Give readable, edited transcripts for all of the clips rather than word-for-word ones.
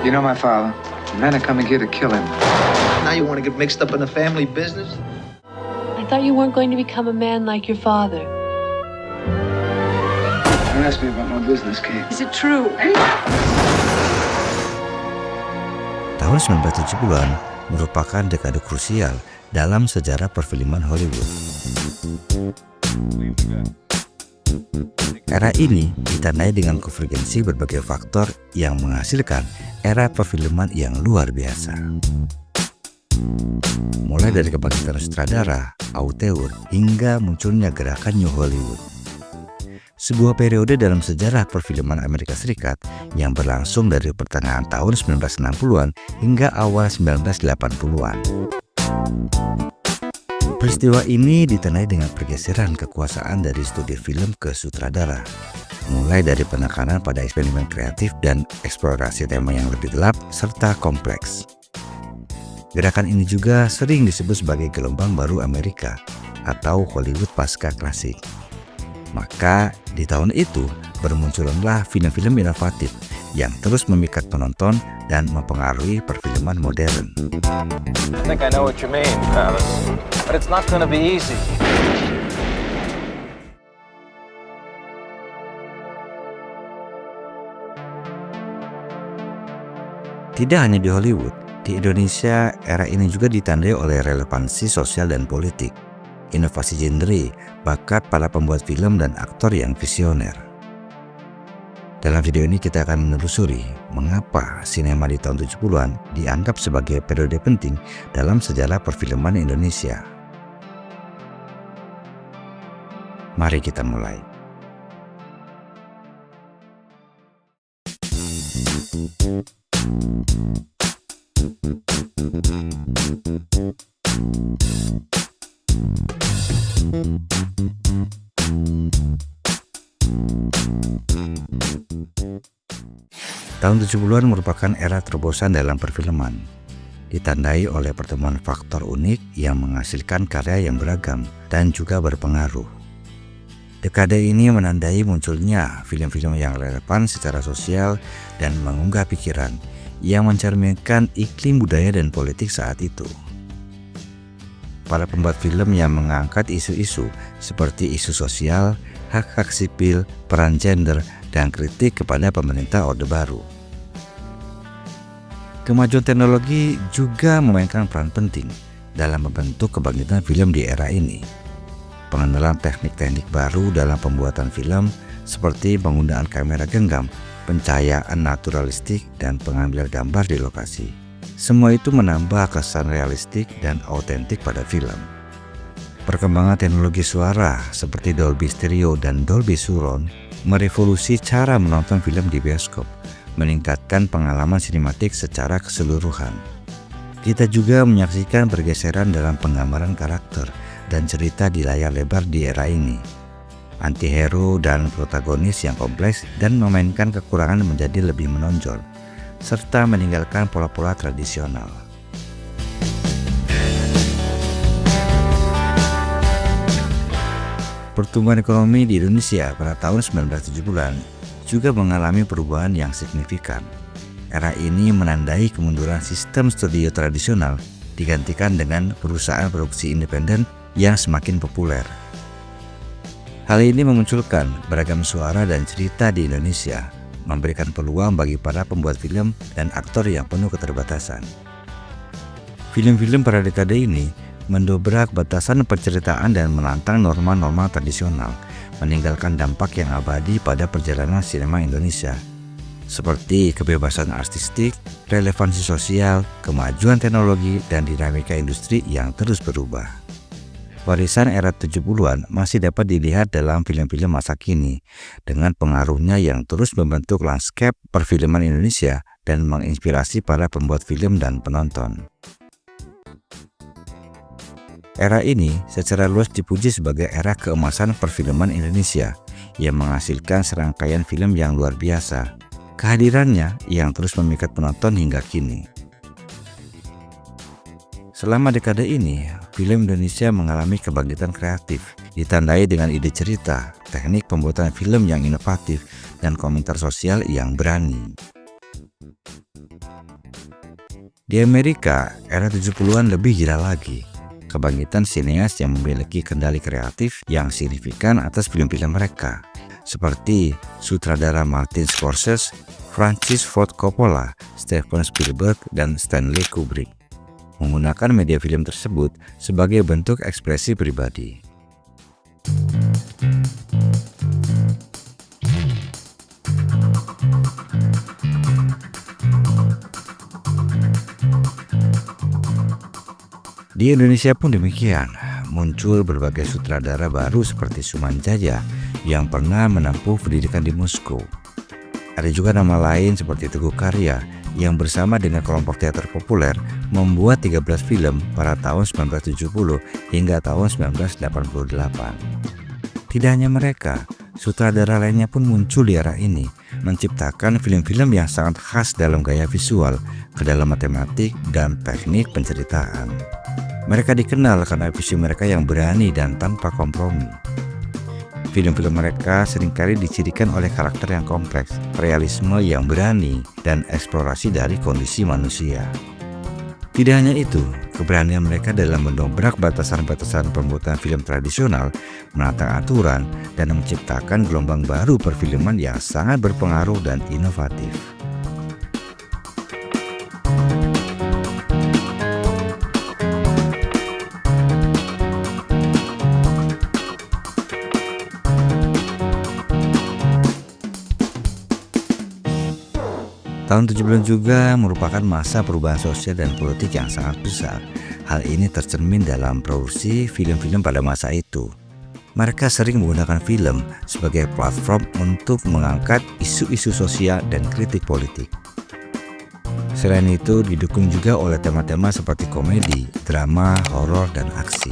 You know my father. The men are coming here to kill him. Now you want to get mixed up in the family business? I thought you weren't going to become a man like your father. Don't ask me about my business, Kate. Is it true? Tahun 1970-an merupakan dekade krusial dalam sejarah perfilman Hollywood. Era ini ditandai dengan konvergensi berbagai faktor yang menghasilkan era perfilman yang luar biasa. Mulai dari kebangkitan sutradara, auteur, hingga munculnya gerakan New Hollywood. Sebuah periode dalam sejarah perfilman Amerika Serikat yang berlangsung dari pertengahan tahun 1960-an hingga awal 1980-an. Peristiwa ini ditandai dengan pergeseran kekuasaan dari studio film ke sutradara, mulai dari penekanan pada eksperimen kreatif dan eksplorasi tema yang lebih gelap serta kompleks. Gerakan ini juga sering disebut sebagai gelombang baru Amerika atau Hollywood pasca klasik. Maka di tahun itu bermunculanlah film-film inovatif yang terus memikat penonton dan mempengaruhi perfilman modern. I think I know what you mean, Alice, but it's not gonna be easy. Tidak hanya di Hollywood, di Indonesia era ini juga ditandai oleh relevansi sosial dan politik, inovasi genre, bakat para pembuat film dan aktor yang visioner. Dalam video ini kita akan menelusuri mengapa sinema di tahun 70-an dianggap sebagai periode penting dalam sejarah perfilman Indonesia. Mari kita mulai. Tahun 70-an merupakan era terobosan dalam perfilman, ditandai oleh pertemuan faktor unik yang menghasilkan karya yang beragam dan juga berpengaruh. Dekade ini menandai munculnya film-film yang relevan secara sosial dan mengunggah pikiran yang mencerminkan iklim budaya dan politik saat itu. Para pembuat film yang mengangkat isu-isu seperti isu sosial, hak-hak sipil, peran gender, dan kritik kepada pemerintah Orde Baru. Kemajuan teknologi juga memainkan peran penting dalam membentuk kebangkitan film di era ini. Pengenalan teknik-teknik baru dalam pembuatan film seperti penggunaan kamera genggam, pencahayaan naturalistik, dan pengambilan gambar di lokasi. Semua itu menambah kesan realistik dan autentik pada film. Perkembangan teknologi suara seperti Dolby Stereo dan Dolby Surround merevolusi cara menonton film di bioskop, meningkatkan pengalaman sinematik secara keseluruhan. Kita juga menyaksikan pergeseran dalam penggambaran karakter dan cerita di layar lebar di era ini. Antihero dan protagonis yang kompleks dan memainkan kekurangan menjadi lebih menonjol, serta meninggalkan pola-pola tradisional. Pertumbuhan ekonomi di Indonesia pada tahun 1970-an juga mengalami perubahan yang signifikan. Era ini menandai kemunduran sistem studio tradisional digantikan dengan perusahaan produksi independen yang semakin populer. Hal ini memunculkan beragam suara dan cerita di Indonesia, memberikan peluang bagi para pembuat film dan aktor yang penuh keterbatasan. Film-film pada dekade ini mendobrak batasan penceritaan dan menantang norma-norma tradisional, meninggalkan dampak yang abadi pada perjalanan sinema Indonesia, seperti kebebasan artistik, relevansi sosial, kemajuan teknologi, dan dinamika industri yang terus berubah. Warisan era 70-an masih dapat dilihat dalam film-film masa kini, dengan pengaruhnya yang terus membentuk lanskap perfilman Indonesia dan menginspirasi para pembuat film dan penonton. Era ini secara luas dipuji sebagai era keemasan perfilman Indonesia yang menghasilkan serangkaian film yang luar biasa. Kehadirannya yang terus memikat penonton hingga kini. Selama dekade ini, film Indonesia mengalami kebangkitan kreatif, ditandai dengan ide cerita, teknik pembuatan film yang inovatif, dan komentar sosial yang berani. Di Amerika, era 70-an lebih gila lagi. Kebangkitan sineas yang memiliki kendali kreatif yang signifikan atas film-film mereka, seperti sutradara Martin Scorsese, Francis Ford Coppola, Steven Spielberg, dan Stanley Kubrick, menggunakan media film tersebut sebagai bentuk ekspresi pribadi. Di Indonesia pun demikian, muncul berbagai sutradara baru seperti Sumanjaya yang pernah menempuh pendidikan di Moskow. Ada juga nama lain seperti Teguh Karya yang bersama dengan kelompok teater populer membuat 13 film pada tahun 1970 hingga tahun 1988. Tidak hanya mereka, sutradara lainnya pun muncul di era ini, menciptakan film-film yang sangat khas dalam gaya visual, kedalaman tematik, dan teknik penceritaan. Mereka dikenal karena visi mereka yang berani dan tanpa kompromi. Film-film mereka seringkali dicirikan oleh karakter yang kompleks, realisme yang berani, dan eksplorasi dari kondisi manusia. Tidak hanya itu, keberanian mereka dalam mendobrak batasan-batasan pembuatan film tradisional, menantang aturan, dan menciptakan gelombang baru perfilman yang sangat berpengaruh dan inovatif. Tahun 70 juga merupakan masa perubahan sosial dan politik yang sangat besar. Hal ini tercermin dalam produksi film-film pada masa itu. Mereka sering menggunakan film sebagai platform untuk mengangkat isu-isu sosial dan kritik politik. Selain itu, didukung juga oleh tema-tema seperti komedi, drama, horor, dan aksi.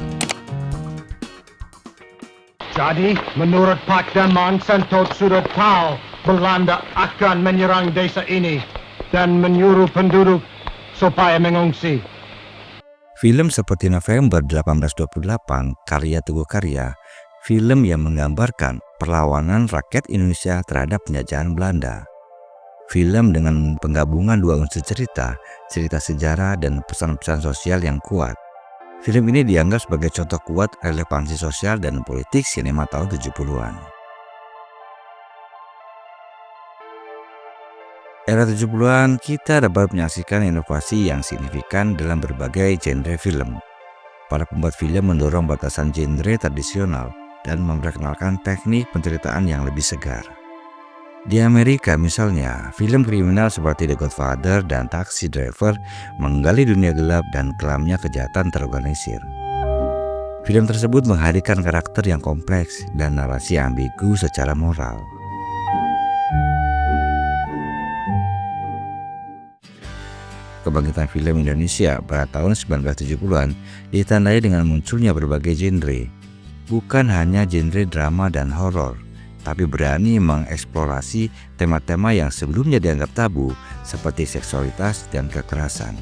Jadi, menurut Pak Daman, Sentot sudah tahu Belanda akan menyerang desa ini dan menyuruh penduduk supaya mengungsi. Film seperti November 1828 karya Teguh Karya, film yang menggambarkan perlawanan rakyat Indonesia terhadap penjajahan Belanda. Film dengan penggabungan dua unsur cerita sejarah dan pesan-pesan sosial yang kuat. Film ini dianggap sebagai contoh kuat relevansi sosial dan politik sinema tahun 70-an. Era 70-an kita dapat menyaksikan inovasi yang signifikan dalam berbagai genre film. Para pembuat film mendorong batasan genre tradisional dan memperkenalkan teknik penceritaan yang lebih segar. Di Amerika misalnya, film kriminal seperti The Godfather dan Taxi Driver menggali dunia gelap dan kelamnya kejahatan terorganisir. Film tersebut menghadirkan karakter yang kompleks dan narasi yang ambigu secara moral. Kebangkitan film Indonesia pada tahun 1970-an ditandai dengan munculnya berbagai genre. Bukan hanya genre drama dan horor, tapi berani mengeksplorasi tema-tema yang sebelumnya dianggap tabu seperti seksualitas dan kekerasan.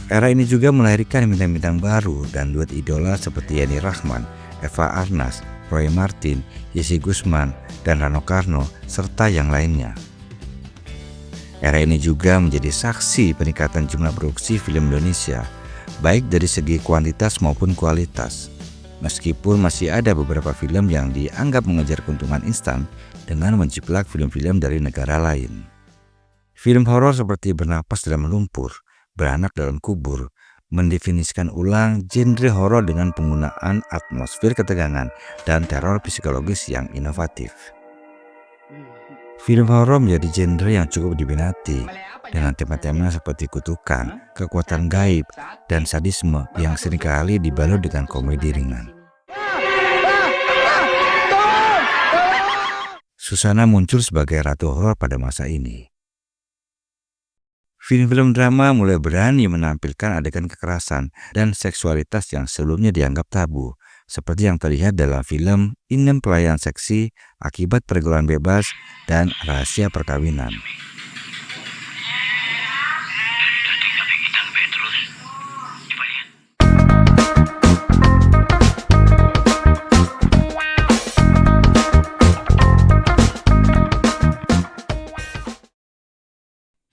Era ini juga melahirkan bintang-bintang baru dan duet idola seperti Yani Rahman, Eva Arnaz, Roy Marten, Yesi Gusman, dan Rano Karno, serta yang lainnya. Era ini juga menjadi saksi peningkatan jumlah produksi film Indonesia, baik dari segi kuantitas maupun kualitas. Meskipun masih ada beberapa film yang dianggap mengejar keuntungan instan dengan menjiplak film-film dari negara lain. Film horor seperti Bernapas dalam Lumpur, Beranak dalam Kubur, mendefinisikan ulang genre horor dengan penggunaan atmosfer ketegangan dan teror psikologis yang inovatif. Film horor menjadi genre yang cukup diminati dengan tema-tema seperti kutukan, kekuatan gaib, dan sadisme yang seringkali dibalut dengan komedi ringan. Susana muncul sebagai ratu horor pada masa ini. Film-film drama mulai berani menampilkan adegan kekerasan dan seksualitas yang sebelumnya dianggap tabu, seperti yang terlihat dalam film Inem Pelayan Seksi, Akibat Pergaulan Bebas, dan Rahasia Perkawinan.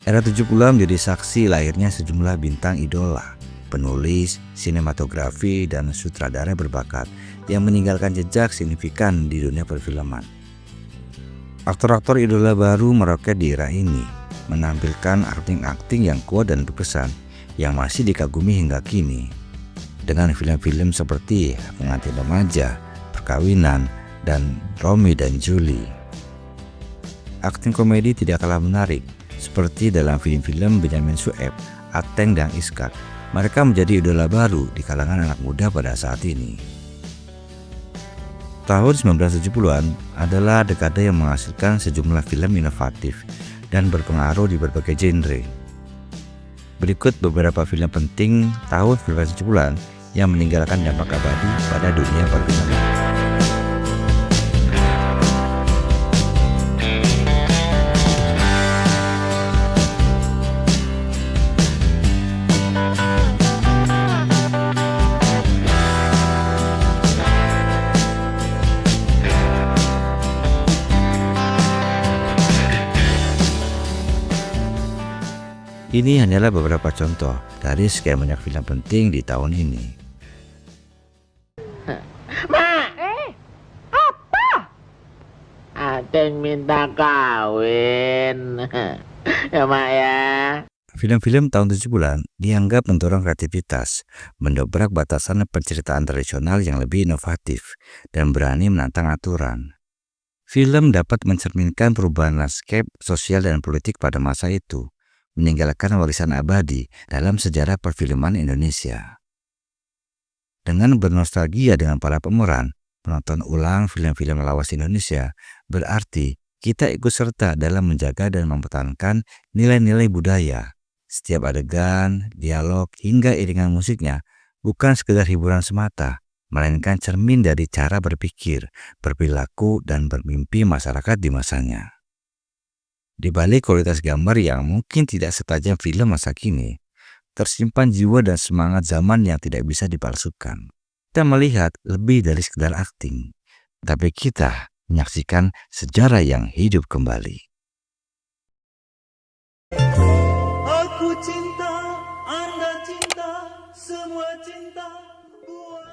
Era 70-an menjadi saksi lahirnya sejumlah bintang idola, penulis, sinematografi, dan sutradara berbakat yang meninggalkan jejak signifikan di dunia perfilman. Aktor-aktor idola baru meroket di era ini, menampilkan akting-akting yang kuat dan berkesan yang masih dikagumi hingga kini. Dengan film-film seperti Pengantin Remaja, Perkawinan, dan Romeo dan Julie. Akting komedi tidak kalah menarik, seperti dalam film-film Benyamin Sueb, Ateng, dan Iskak. Mereka menjadi idola baru di kalangan anak muda pada saat ini. Tahun 1970-an adalah dekade yang menghasilkan sejumlah film inovatif dan berpengaruh di berbagai genre. Berikut beberapa film penting tahun 1970-an yang meninggalkan dampak abadi pada dunia perfilman. Ini hanyalah beberapa contoh dari sekian banyak film penting di tahun ini. Ateng minta kawin. Ya mak ya. Film-film tahun 70-an dianggap mendorong kreativitas, mendobrak batasan penceritaan tradisional yang lebih inovatif, dan berani menantang aturan. Film dapat mencerminkan perubahan landscape sosial dan politik pada masa itu, meninggalkan warisan abadi dalam sejarah perfilman Indonesia. Dengan bernostalgia dengan para pemeran, menonton ulang film-film lawas Indonesia berarti kita ikut serta dalam menjaga dan mempertahankan nilai-nilai budaya. Setiap adegan, dialog, hingga iringan musiknya bukan sekedar hiburan semata, melainkan cermin dari cara berpikir, berperilaku, dan bermimpi masyarakat di masanya. Di balik kualitas gambar yang mungkin tidak setajam film masa kini, tersimpan jiwa dan semangat zaman yang tidak bisa dipalsukan. Kita melihat lebih dari sekedar akting, tapi kita menyaksikan sejarah yang hidup kembali. Aku cinta, Anda cinta, semua cinta buat